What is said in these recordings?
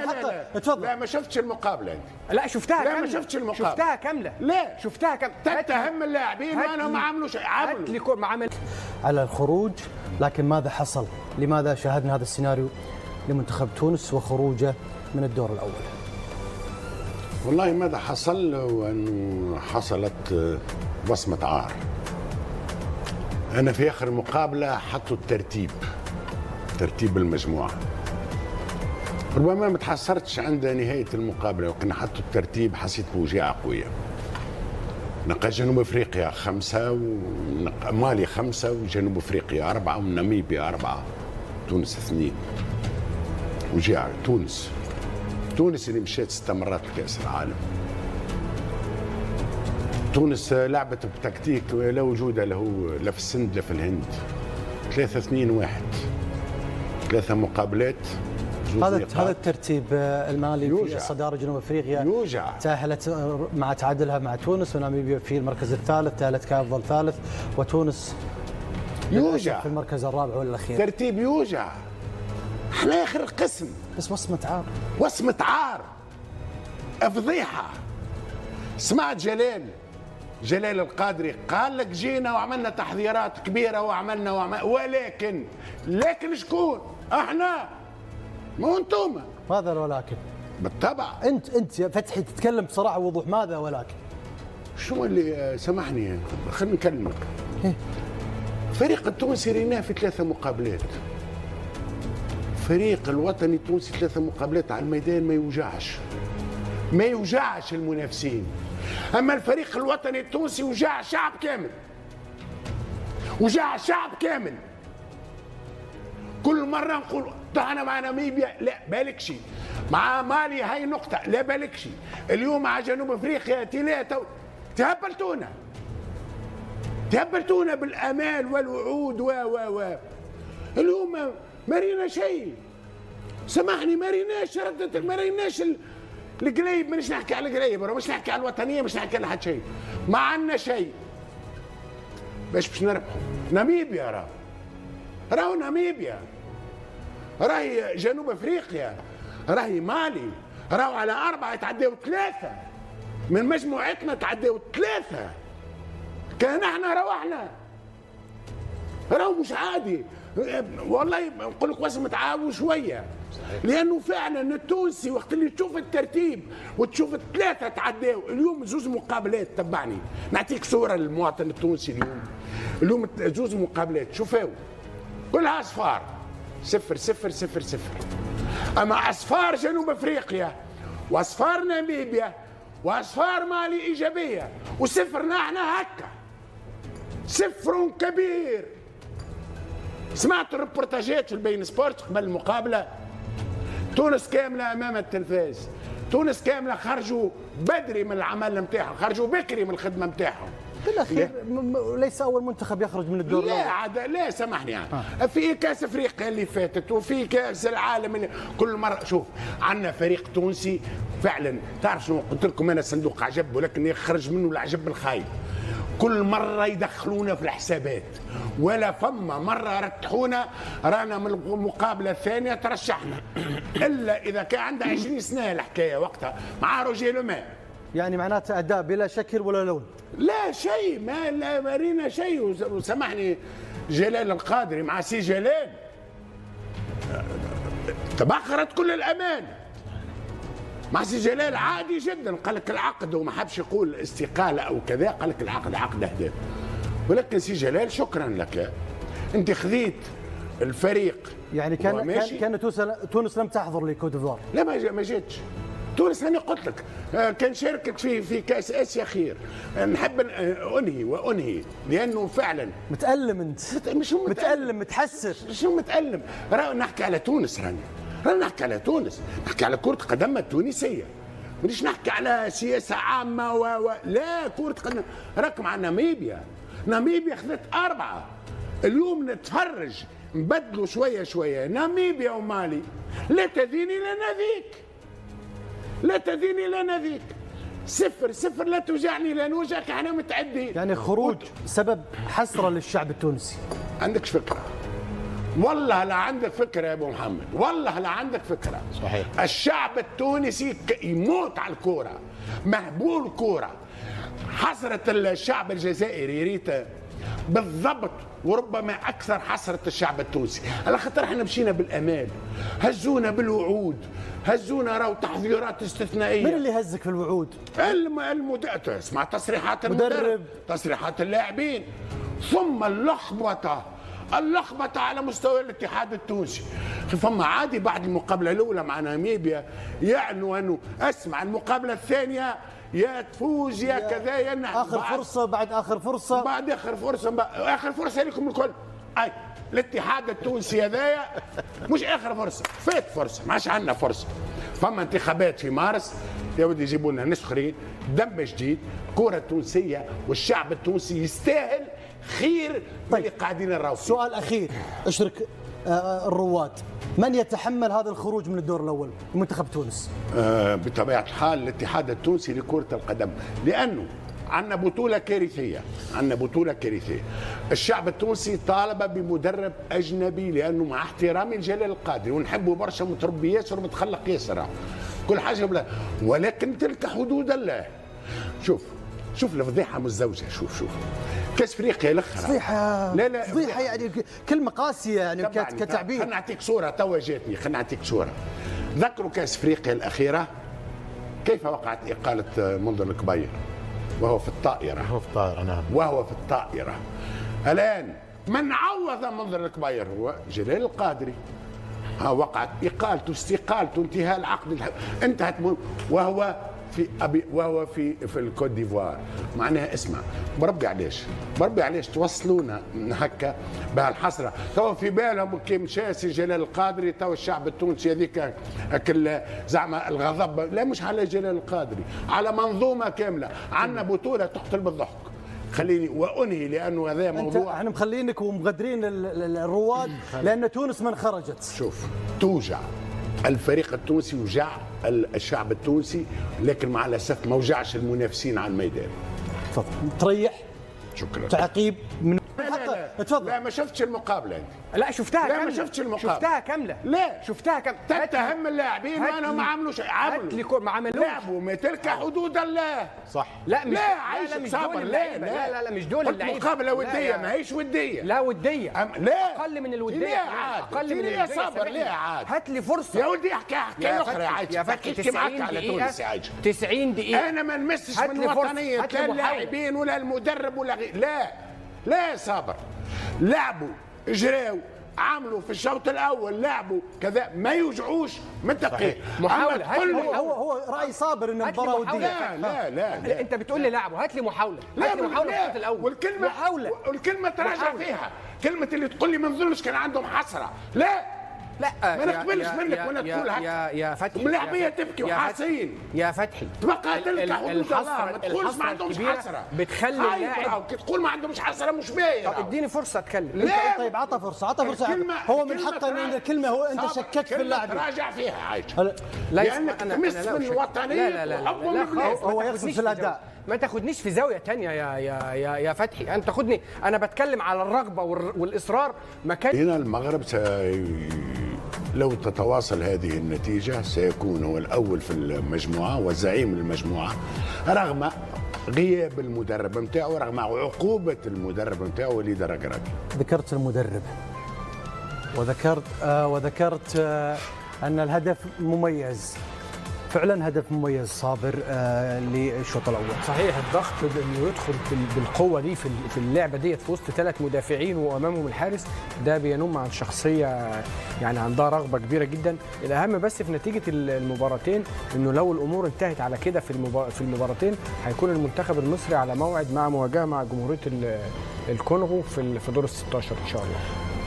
ممكن حتى تفضل. لا ما شفتش المقابله انت. لا شفتها كامله. لا ما شفتش المقابله. شفتها كامله. لا شفتها كامله. تتهم اللاعبين وانا ما عملوا شيء. عملوا ما عمل على الخروج، لكن ماذا حصل؟ لماذا شاهدنا هذا السيناريو لمنتخب تونس وخروجه من الدور الاول؟ والله ماذا حصل وأنه حصلت وصمة عار. أنا في آخر المقابلة حطوا ترتيب المجموعة. ربما ما تحسرتش عند نهاية المقابلة، وكنا حطوا الترتيب حسيت بوجاعة قوية. نقا جنوب أفريقيا 5 مالي 5 وجنوب أفريقيا 4 وناميبيا 4 تونس 2. وجاعة تونس اللي مشيت 6 مرات لكأس العالم. تونس لعبت بتكتيك لا وجود له لا في السند لا في الهند. 3-2-1 3 مقابلات. هذا الترتيب المالي في صدارة جنوب افريقيا يوجع. تأهلت مع تعادلها مع تونس، وناميبيا في المركز الثالث، تأهلت كأفضل ثالث، وتونس يوجع في المركز الرابع والاخير. ترتيب يوجع. احنا اخر القسم. بس وصمة عار فضيحة. سمعت جلال القادري قال لك جينا وعملنا تحذيرات كبيرة وعملنا ولكن شكون؟ احنا مو انتم. ماذا ولكن؟ بالطبع. انت يا فتحي تتكلم بصراحة ووضوح، ماذا ولكن؟ شو اللي سامحني خلينا نكلمك. فريق التونسي ريناه في 3 مقابلات. فريق الوطني التونسي 3 مقابلات على الميدان ما يوجعش المنافسين. اما الفريق الوطني التونسي وجع شعب كامل. كل مره نقول طحنا مع ناميبيا لا بالكشي، مع مالي هاي نقطه لا بالكشي، اليوم مع جنوب افريقيا 3. تهبلتونا بالامال والوعود اليوم ما رينا شيء. سامحني ما ريناش القليب. مانيش نحكي على القليب، مش نحكي على الوطنيه، مش نحكي على حد شيء. ما عندنا شيء باش نربحوا. ناميبيا راهو ناميبيا، راهي جنوب افريقيا، راهي مالي، راهو على 4 يتعداو 3 من مجموعتنا، تعداو 3. كان احنا روحنا. راهو مش عادي والله. نقول لك وصمة عار شويه، لانه فعلا التونسي وقت اللي تشوف الترتيب وتشوف 3 تعداو اليوم 2 مقابلات. تبعني نعطيك صوره للمواطن التونسي اليوم 2 مقابلات شوفوا كلها اصفار 0-0-0-0. اما اصفار جنوب افريقيا واصفار ناميبيا واصفار مالي ايجابيه، وصفرنا احنا هكا صفر كبير. سمعت الريبورتاجات في البين سبورت قبل المقابله. تونس كامله امام التلفاز، تونس كامله خرجوا بدري من العمل نتاعهم، خرجوا بكري من الخدمه نتاعهم. بالاخير ليس اول منتخب يخرج من الدور الاول. لا سامحني في كاس افريقيا اللي فاتت وفي كاس العالم اللي كل مره. شوف عندنا فريق تونسي فعلا. تعرف شنو قلت لكم انا؟ صندوق عجب، ولكن يخرج منه العجب الخايب. كل مرة يدخلونا في الحسابات، ولا فما مرة رتحونا رانا من المقابلة الثانية ترشحنا، إلا إذا كان عندها 20 سنة الحكاية وقتها مع روجيه لومان. يعني معناته أداء بلا شكل ولا لون. لا شيء، ما رينا شيء. وسامحني جلال القادري مع سي جلال تبخرت كل الأمان. مع سي جلال عادي جدا، قال لك العقد وما حبش يقول استقاله او كذا، قال لك العقد عقد اهداف. ولكن سي جلال شكرا لك، انت خذيت الفريق. يعني كان تونس لم تحضر لكوت ديفوار. لا ما جاتش تونس. انا قلت لك كان شاركت في كاس اسيا خير. نحب انهي لانه فعلا متألم. انت مش متألم متحسر. شو متألم؟ نحكي على تونس. رانا نحكي على تونس، نحكي على كرة قدم التونسية، مانيش نحكي على سياسة عامة لا كرة قدم. راك مع ناميبيا خذت 4. اليوم نتفرج نبدلوا شوية ناميبيا ومالي. لا تذيني لا نذيك 0-0. لا توجعني لا نوجعك، احنا متعدين. يعني خروج سبب حسرة للشعب التونسي. عندكش فكرة والله لا عندك فكره يا ابو محمد، والله لا عندك فكره. صحيح. الشعب التونسي يموت على الكوره، مهبول كوره. حسرة الشعب الجزائري ريت بالضبط وربما اكثر حسرة الشعب التونسي، على خاطر احنا مشينا بالامال، هزونا بالوعود، هزونا راهو تحذيرات استثنائيه. من اللي هزك في الوعود؟ اسمع تصريحات المدرب، تصريحات اللاعبين، ثم اللخبطه على مستوى الاتحاد التونسي. فما عادي بعد المقابله الاولى مع ناميبيا يعنوا انه اسمع المقابله الثانيه يا تفوز يا كذا يا اخر فرصه بعد اخر فرصه اخر فرصه لكم الكل. اي الاتحاد التونسي هذايا مش اخر فرصه، فات فرصه، ما عادش عندنا فرصه. فما انتخابات في مارس يا ودي يجيبوا لنا ناس اخرين، دم جديد، كره التونسيه والشعب التونسي يستاهل خير من اللي قاعدين نراو فيه. سؤال اخير اشرك الرواد، من يتحمل هذا الخروج من الدور الاول منتخب تونس؟ بطبيعه الحال الاتحاد التونسي لكره القدم، لانه عندنا بطوله كارثيه، الشعب التونسي طالب بمدرب اجنبي، لانه مع احترامي لجلال القادري ونحبه برشا، متربي ياسر ومتخلق ياسر كل حاجه بلا، ولكن تلك حدود الله. شوف الفضيحه مزدوجه. شوف كاس افريقيا الاخرى فضيحه، لا فضيحه يعني كلمه قاسيه يعني كتعبير. خلينا نعطيك صوره توا جاتني، ذكروا كاس افريقيا الاخيره كيف وقعت اقاله منذر الكبير وهو في الطائره. نعم. وهو في الطائره. الان من عوض منذر الكبير هو جلال القادري. وقعت اقالته، استقالته، انتهاء العقد، انتهت وهو في الكوت ديفوار. معناها اسمع، بربي علاش توصلونا هكا بهالحسره. تو في بالهم كي مشى سي جلال القادري تو الشعب التونسي هذيك زعما الغضب، لا مش على جلال القادري، على منظومه كامله. عندنا بطوله تقتل بالضحك. خليني وانهي لانه هذا موضوع. احنا مخلينك ومغدرين الرواد لان تونس من خرجت. شوف توجع الفريق التونسي، وجع الشعب التونسي، لكن مع الاسف ما وجعش المنافسين على الميدان. تفضل تريح. شكرا. تعقيب من تفضل. لا ما شفتش المقابله انت. لا شفتها كامله. ما شفتش المقابله. شفتها كامله. لا شفتها كامله. تتهم اللاعبين وانا ما عملوش. عملوا ما عملوش. لعبوا ما تلك حدود الله. صح. لا مش عايش صبر. لا مش دول اللعيبه. مقابله وديه ما هيش وديه. لا وديه. لا اقل من الوديه. اقل من الوديه. صبر ليه عاد. هات لي فرصه يا ولدي احكي اخرى يا عايش. يا فتحي معك على تونس يا عايش. 90 دقيقه. انا ما نمسش من وطنيه لا اللاعبين ولا المدرب ولا لا صابر. لعبوا اجراوا عملوا في الشوط الاول، لعبوا كذا ما يوجعوش منطقي. محاوله. هو راي صابر ان المباراه وديه. لا انت بتقول لي لعبوا، هات لي محاوله. هات لي محاوله في الشوط الاول. والكلمه تراجع فيها، كلمه اللي تقول لي ما نظنش كان عندهم حسره. لا ما نقبلش منك وانا تقول هكا. يا فتحي الملاعبيه تبكي وحاسين. يا فتحي تبقى تلك حدود الله، ما تقولش ما عندهمش حسره. بتخلي اللاعب كي تقول ما عندهمش حسره مش باين. طب اديني فرصه اتكلم. طيب عطى فرصه. هو من حقه ان الكلمه هو انت شككت في اللاعب. راجع فيها عايش. لانك تمس من وطنيه هو يقصد في الاداء. ما تاخدنيش في زاويه ثانيه يا فتحي. انت تاخدني، انا بتكلم على الرغبه والاصرار. هنا المغرب لو تتواصل هذه النتيجة سيكون هو الأول في المجموعة وزعيم المجموعة، رغم غياب المدرب نتاعو، رغم عقوبة المدرب نتاعو وليد الركراكي. ذكرت المدرب وذكرت أن الهدف مميز، فعلا هدف مميز صابر للشوط الاول. صحيح، الضغط انه يدخل بالقوه دي في اللعبه ديت في وسط 3 مدافعين وامامهم الحارس، ده بينم عن شخصيه يعني عندها رغبه كبيره جدا. الاهم بس في نتيجه المباراتين انه لو الامور انتهت على كده في المباراتين هيكون المنتخب المصري على موعد مع مواجهه مع جمهوريه الكونغو في دور ال 16 ان شاء الله.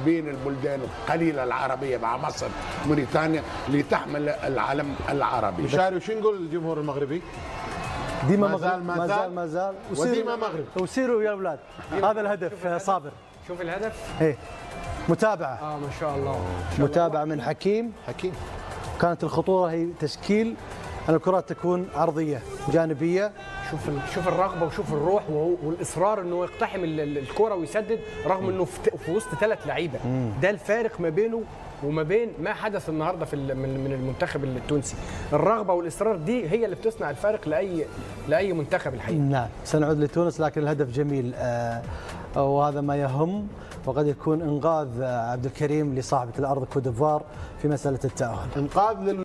بين البلدان القليله العربيه مع مصر موريتانيا لتحمل العلم العربي. مشاري وش نقول للجمهور المغربي؟ ديما ما زال وديما مغرب. وسيروا يا اولاد. هذا الهدف صابر. شوف الهدف. ايه متابعه. ما شاء الله. متابعه من حكيم. كانت الخطوره هي تشكيل أن الكرات تكون عرضيه جانبيه، شوف الرغبه وشوف الروح والاصرار انه يقتحم الكره ويسدد رغم انه في وسط 3 لعيبه. ده الفارق ما بينه وما بين ما حدث النهارده من المنتخب التونسي. الرغبه والاصرار دي هي اللي بتصنع الفارق لاي منتخب الحقيقه. نعم، سنعود لتونس لكن الهدف جميل وهذا ما يهم، وقد يكون انقاذ عبد الكريم لصاحبة الارض كوت ديفوار في مساله التاهل. انقاذ